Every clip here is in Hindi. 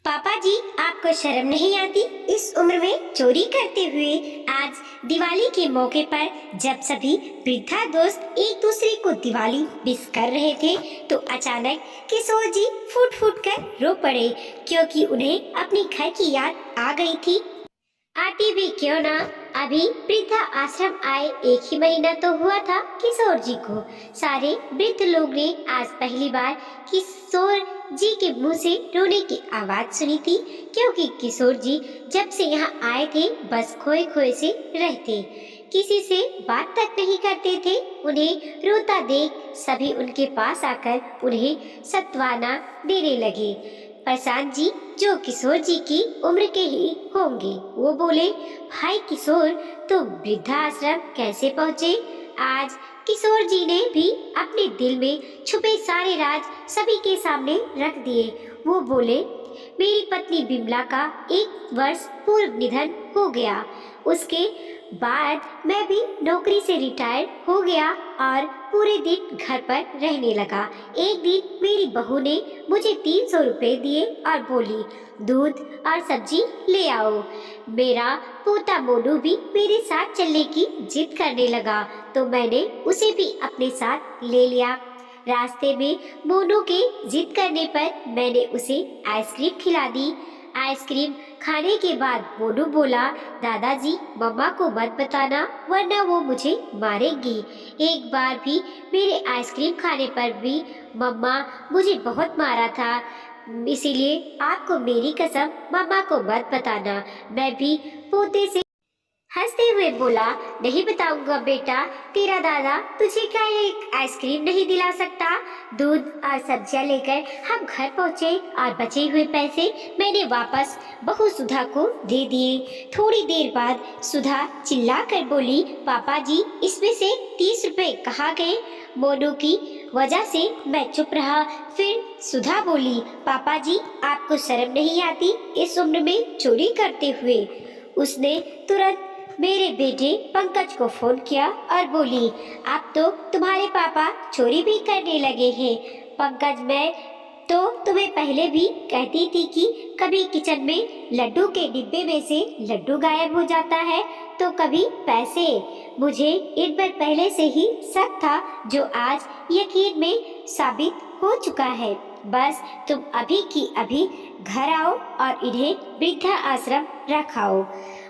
पापा जी, आपको शर्म नहीं आती? इस उम्र में चोरी करते हुए। आज दिवाली के मौके पर जब सभी वृद्धा दोस्त एक दूसरे को दिवाली विश कर रहे थे तो अचानक किशोर जी फूट फूट कर रो पड़े, क्योंकि उन्हें अपने घर की याद आ गई थी। आती भी क्यों ना, अभी वृद्धा आश्रम आए 1 ही महीना तो हुआ था किशोर जी को। सारे वृद्ध लोग ने आज पहली बार किशोर जी के मुंह से रोने की आवाज सुनी थी, क्योंकि किशोर जी जब से यहाँ आए थे बस खोए खोए से रहते, किसी से बात तक नहीं करते थे। उन्हें रोता देख सभी उनके पास आकर उन्हें सांत्वना देने लगे। प्रशांत जी, जो किशोर जी की उम्र के ही होंगे, वो बोले, भाई किशोर, तुम वृद्धाश्रम कैसे पहुँचे? आज किशोर जी ने भी अपने दिल में छुपे सारे राज सभी के सामने रख दिए। वो बोले, मेरी पत्नी बिमला का 1 वर्ष पूर्व निधन हो गया। उसके बाद मैं भी नौकरी से रिटायर हो गया और पूरे दिन घर पर रहने लगा। एक दिन मेरी बहू ने मुझे 300 रुपए दिए और बोली, दूध और सब्जी ले आओ। मेरा पोता मोनू भी मेरे साथ चलने की जिद करने लगा, तो मैंने उसे भी अपने साथ ले लिया। रास्ते में मोनू के जिद करने पर मैंने उसे आइसक्रीम खिला दी। आइसक्रीम खाने के बाद मोनू बोला, दादाजी, मम्मा को मत बताना वरना वो मुझे मारेंगी। एक बार भी मेरे आइसक्रीम खाने पर भी मम्मा मुझे बहुत मारा था, इसीलिए आपको मेरी कसम मम्मा को मत बताना। मैं भी पोते से हंसते हुए बोला, नहीं बताऊंगा बेटा, तेरा दादा तुझे क्या एक आइसक्रीम नहीं दिला सकता? दूध और सब्जियां लेकर हम घर पहुंचे और बचे हुए पैसे मैंने वापस बहू सुधा को दे दिए। थोड़ी देर बाद सुधा चिल्ला कर बोली, पापा जी, इसमें से 30 रुपए कहाँ गए? मोनू की वजह से मैं चुप रहा। फिर सुधा बोली, पापा जी, आपको शर्म नहीं आती इस उम्र में चोरी करते हुए? उसने तुरंत मेरे बेटे पंकज को फोन किया और बोली, अब तो तुम्हारे पापा चोरी भी करने लगे हैं। पंकज, मैं तो तुम्हें पहले भी कहती थी कि कभी किचन में लड्डू के डिब्बे में से लड्डू गायब हो जाता है तो कभी पैसे। मुझे इन पर पहले से ही शक था, जो आज यकीन में साबित हो चुका है। बस तुम अभी की अभी घर आओ और इन्हें वृद्धा आश्रम रखाओ,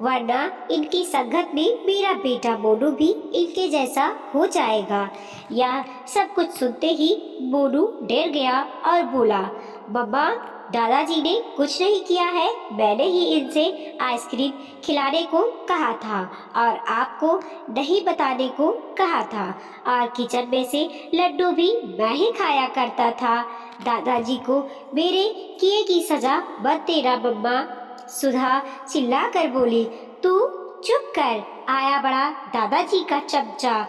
वरना इनकी संगत में मेरा बेटा मोनू भी इनके जैसा हो जाएगा। यह सब कुछ सुनते ही मोनू डर गया और बोला, मम्मा, दादाजी ने कुछ नहीं किया है, मैंने ही इनसे आइसक्रीम खिलाने को कहा था और आपको नहीं बताने को कहा था, और किचन में से लड्डू भी मैं ही खाया करता था। दादाजी को मेरे किए की सजा मत देना मम्मा। सुधा चिल्ला कर बोली, तू चुप कर, आया बड़ा दादाजी का चमचा।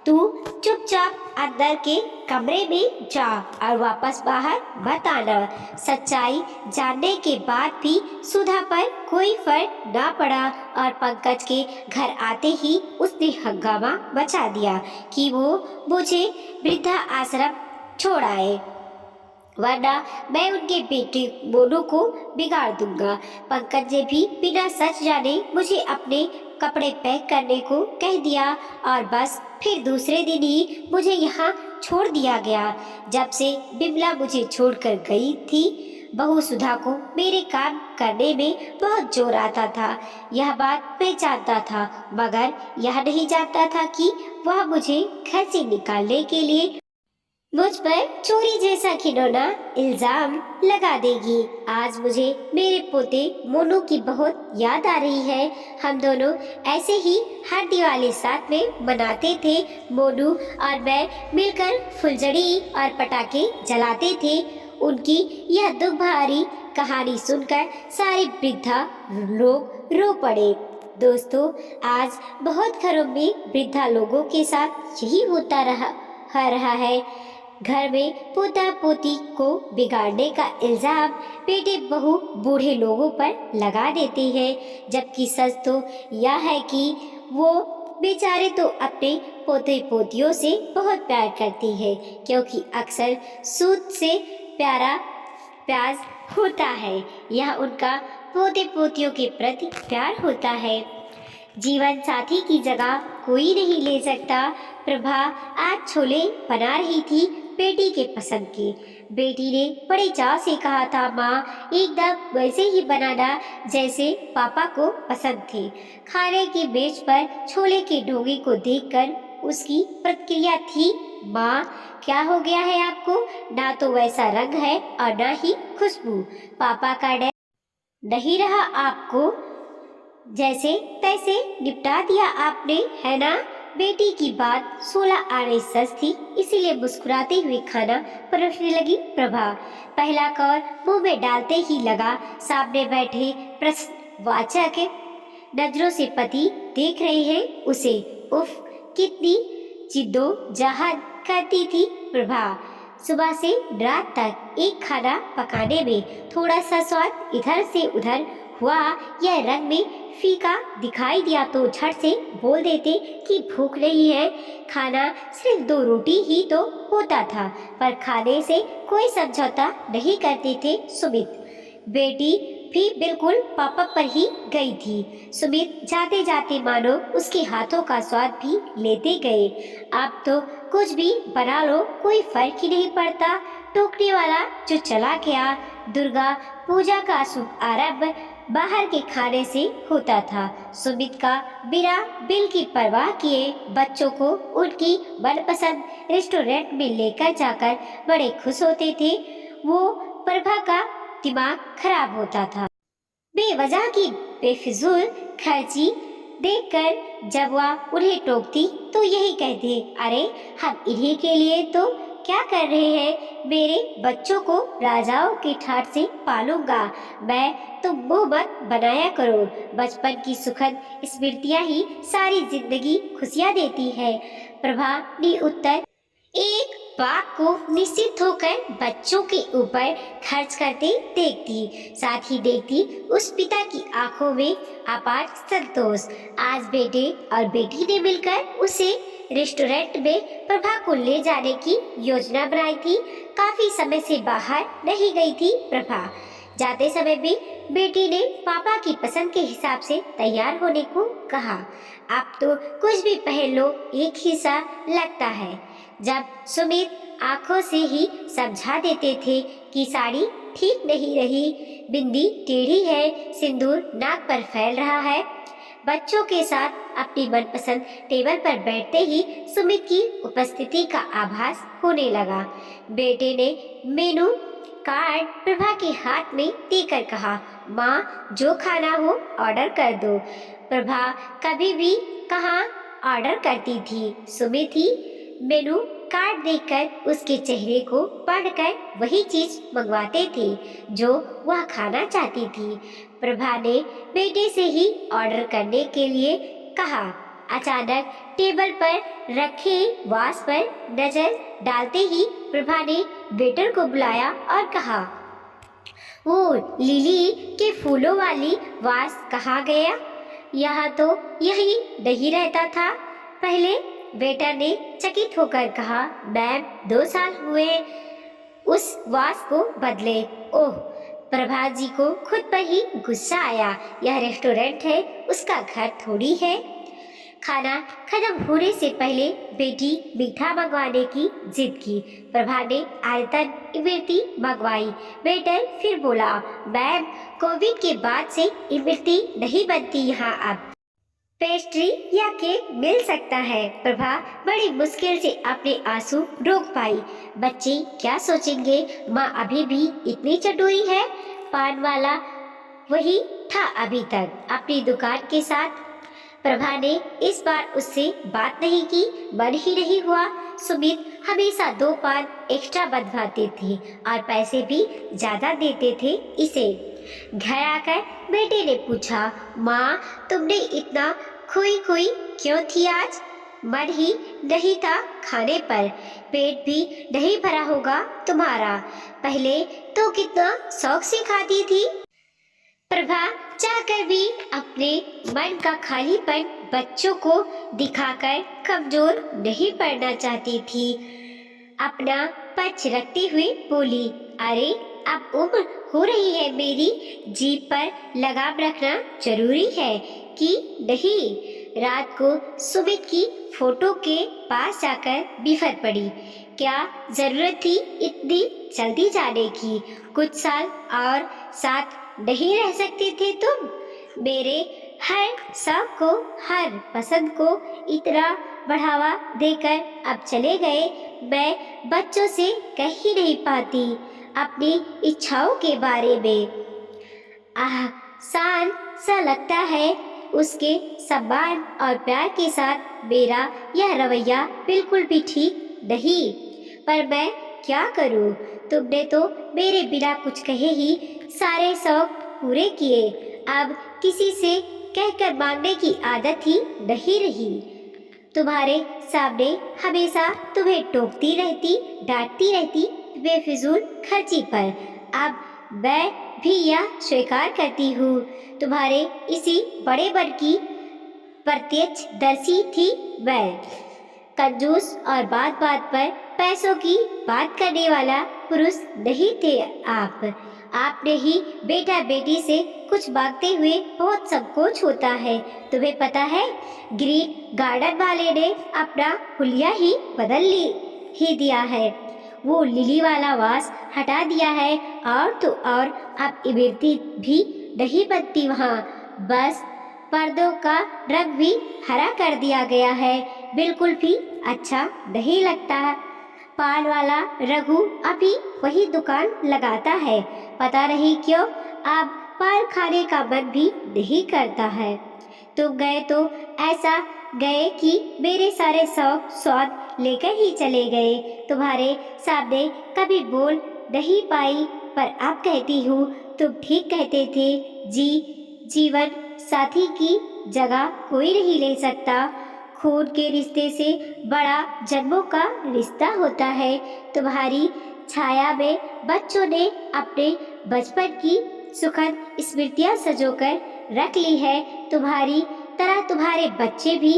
तू चुपचाप अंदर के कमरे में जा और वापस बाहर मत आना। सच्चाई जानने के बाद भी सुधा पर कोई फर्क ना पड़ा और पंकज के घर आते ही उसने हंगामा मचा दिया कि वो मुझे वृद्धा आश्रम छोड़ आए, वरना मैं उनके बेटे मोनू को बिगाड़ दूंगा। पंकज ने भी बिना सच जाने मुझे अपने कपड़े पैक करने को कह दिया और बस फिर दूसरे दिन ही मुझे यहाँ छोड़ दिया गया। जब से बिमला मुझे छोड़कर गई थी, बहू सुधा को मेरे काम करने में बहुत जोर आता था। यह बात मैं जानता था, मगर यह नहीं जानता था कि वह मुझे घर से निकालने के लिए मुझ पर चोरी जैसा खिलौना इल्जाम लगा देगी। आज मुझे मेरे पोते मोनू की बहुत याद आ रही है। हम दोनों ऐसे ही हर दिवाली साथ में मनाते थे। मोनू और मैं मिलकर फुलझड़ी और पटाखे जलाते थे। उनकी यह दुख भरी कहानी सुनकर सारे वृद्धा लोग रो पड़े। दोस्तों, आज बहुत घरों में वृद्धा लोगों के साथ यही होता रहा है। घर में पोता पोती को बिगाड़ने का इल्जाम बेटे बहू बूढ़े लोगों पर लगा देते हैं, जबकि सच तो यह है कि वो बेचारे तो अपने पोते पोतियों से बहुत प्यार करते हैं, क्योंकि अक्सर सूद से प्यारा प्याज होता है। यह उनका पोते पोतियों के प्रति प्यार होता है। जीवन साथी की जगह कोई नहीं ले सकता। प्रभा आज छोले बना रही थी बेटी के पसंद के। बेटी ने बड़े चाव से कहा था, माँ एकदम वैसे ही बनाना जैसे पापा को पसंद थे। खाने की मेज पर छोले के ढोंगे को देखकर उसकी प्रतिक्रिया थी, माँ क्या हो गया है आपको? ना तो वैसा रंग है और ना ही खुशबू। पापा का डर नहीं रहा आपको? जैसे तैसे निपटा दिया आपने, है ना? बेटी की बात 16 आने सच थी, इसीलिए मुस्कुराते हुए खाना परोसने लगी प्रभा। पहला कौर मुंह में डालते ही लगा। सामने बैठे प्रश्नवाचक नजरों से पति देख रहे हैं उसे। उफ, कितनी जिद्दोजहद करती थी प्रभा। सुबह से रात तक एक खाना पकाने में थोड़ा सा स्वाद इधर से उधर हुआ या रंग में फीका दिखाई दिया तो झट से बोल देते कि भूख नहीं है। खाना सिर्फ 2 रोटी ही तो होता था, पर खाने से कोई समझौता नहीं करते थे सुमित। बेटी भी बिल्कुल पापा पर ही गई थी। सुमित जाते जाते मानो उसके हाथों का स्वाद भी लेते गए। अब तो कुछ भी बना लो, कोई फर्क ही नहीं पड़ता। टोकने वाला जो चला गया। दुर्गा पूजा का शुभ आरंभ बाहर के खाने से होता था। सुमित का बिना बिल की परवाह किए बच्चों को उनकी मनपसंद रेस्टोरेंट में लेकर जाकर बड़े खुश होते थे। वो प्रभा का दिमाग खराब होता था। बेवजह की बेफिजूल खर्ची देखकर जब वह उन्हें टोकती तो यही कहते, अरे हम इन्हीं के लिए तो क्या कर रहे हैं? मेरे बच्चों को राजाओं की ठाठ से पालूंगा मैं, तुम मुंह मत बनाया करो। बचपन की सुखद स्मृतियां ही सारी जिंदगी खुशियां देती है। प्रभा ने उत्तर एक बाप को निश्चित होकर बच्चों के ऊपर खर्च करते देखती, साथ ही देखती उस पिता की आंखों में अपार संतोष। आज बेटे और बेटी ने मिलकर उसे रेस्टोरेंट में प्रभा को ले जाने की योजना बनाई थी। काफी समय से बाहर नहीं गई थी प्रभा। जाते समय भी बेटी ने पापा की पसंद के हिसाब से तैयार होने को कहा। अब तो कुछ भी पहन लो एक ही सा लगता है। जब सुमित आंखों से ही समझा देते थे कि साड़ी ठीक नहीं रही, बिंदी टेढ़ी है, सिंदूर नाक पर फैल रहा है। बच्चों के साथ अपनी मनपसंद टेबल पर बैठते ही सुमित की उपस्थिति का आभास होने लगा। बेटे ने मेनू कार्ड प्रभा के हाथ में देकर कहा, माँ जो खाना हो ऑर्डर कर दो। प्रभा कभी भी कहाँ ऑर्डर करती थी। सुमित ही मेनू कार्ड देखकर उसके चेहरे को पढ़कर वही चीज मंगवाते थे जो वह खाना चाहती थी। प्रभा ने बेटे से ही ऑर्डर करने के लिए कहा। अचानक टेबल पर रखे वास पर नजर डालते ही प्रभा ने वेटर को बुलाया और कहा, वो लिली के फूलों वाली वास कहाँ गया? यहाँ तो यही नहीं रहता था पहले। वेटर ने चकित होकर कहा, मैम 2 साल हुए उस वास को बदले। ओह, प्रभा जी को खुद पर ही गुस्सा आया। यह रेस्टोरेंट है, उसका घर थोड़ी है। खाना खत्म होने से पहले बेटी मीठा मंगवाने की जिद की। प्रभा ने आयतन इमरती मंगवाई। वेटर फिर बोला, मैम कोविड के बाद से इमरती नहीं बनती यहाँ अब। पेस्ट्री या केक मिल सकता है। प्रभा बड़ी मुश्किल से अपने आंसू रोक पाई। बच्चे क्या सोचेंगे, माँ अभी भी इतनी चटोरी है। पान वाला वही था अभी तक अपनी दुकान के साथ। प्रभा ने इस बार उससे बात नहीं की, मन ही नहीं हुआ। सुमित हमेशा 2 पान एक्स्ट्रा बंधवाते थे और पैसे भी ज्यादा देते थे इसे। घर आकर बेटे ने पूछा, माँ तुमने इतना खोई खोई क्यों थी आज? मन ही नहीं था खाने पर, पेट भी नहीं भरा होगा तुम्हारा। पहले तो कितना शौक से खाती थी। प्रभा चाहकर भी अपने मन का खालीपन बच्चों को दिखाकर कमजोर नहीं पड़ना चाहती थी। अपना पक्ष रखते हुए बोली, अरे अब उम्र हो रही है मेरी जीभ पर लगाम रखना जरूरी है कि नहीं। रात को सुमित की फोटो के पास जाकर बिफर पड़ी। क्या जरूरत थी इतनी जल्दी जाने की? कुछ साल और साथ नहीं रह सकते थे तुम? मेरे हर शौक को, हर पसंद को इतना बढ़ावा देकर अब चले गए। मैं बच्चों से कह ही नहीं पाती अपनी इच्छाओं के बारे में। आह, शान सा लगता है। उसके सम्मान और प्यार के साथ मेरा यह रवैया बिल्कुल भी ठीक नहीं। पर मैं क्या करूं? तुमने तो मेरे बिना कुछ कहे ही सारे शौक पूरे किए। अब किसी से कहकर मांगने की आदत ही नहीं रही। तुम्हारे सामने हमेशा तुम्हें टोकती रहती, डांटती रहती बेफिजूल खर्ची पर। अब मैं भी यह स्वीकार करती हूँ, तुम्हारे इसी बड़े मन की प्रत्यक्षदर्शी थी मैं। कंजूस और बात बात पर पैसों की बात करने वाला पुरुष नहीं थे आप। आपने ही बेटा बेटी से कुछ मांगते हुए बहुत संकोच होता है। तुम्हें पता है, ग्रीन गार्डन वाले ने अपना हुलिया ही बदल ही दिया है। वो लिली वाला वास हटा दिया है और तो और अब इमरती भी नहीं बनती वहाँ। बस पर्दों का रंग भी हरा कर दिया गया है। बिल्कुल भी अच्छा नहीं लगता। पान वाला रघु अभी वही दुकान लगाता है। पता नहीं क्यों अब पान खाने का मन भी नहीं करता है। तुम गए तो ऐसा गए कि मेरे सारे शौक स्वाद लेकर ही चले गए। तुम्हारे सामने कभी बोल नहीं पाई, पर अब कहती हूँ, तुम ठीक कहते थे। जीवन साथी की जगह कोई नहीं ले सकता। खून के रिश्ते से बड़ा जन्मों का रिश्ता होता है। तुम्हारी छाया में बच्चों ने अपने बचपन की सुखद स्मृतियां सजोकर रख ली है। तुम्हारी तरह तुम्हारे बच्चे भी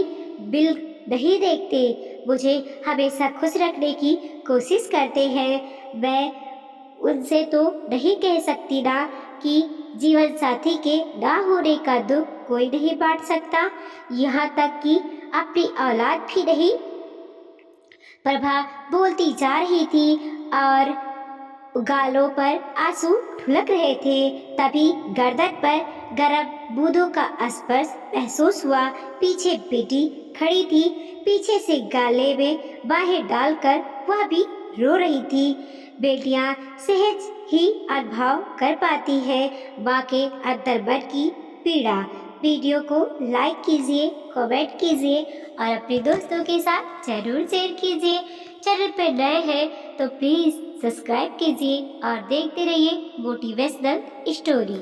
बिल नहीं देखते, मुझे हमेशा खुश रखने की कोशिश करते हैं। मैं उनसे तो नहीं कह सकती ना कि जीवन साथी के ना होने का दुख कोई नहीं बांट सकता, यहाँ तक कि अपनी औलाद भी नहीं। प्रभा बोलती जा रही थी और गालों पर आंसू ढुलक रहे थे। तभी गर्दन पर गर्म बूंदों का स्पर्श महसूस हुआ। पीछे बेटी खड़ी थी, पीछे से गाले में बाहें डालकर वह भी रो रही थी। बेटियां सहज ही अनुभव कर पाती हैं माँ के अंतर्मन की पीड़ा। वीडियो को लाइक कीजिए, कमेंट कीजिए और अपने दोस्तों के साथ जरूर शेयर कीजिए। चैनल पर नए हैं तो प्लीज़ सब्सक्राइब कीजिए और देखते रहिए मोटिवेशनल स्टोरी।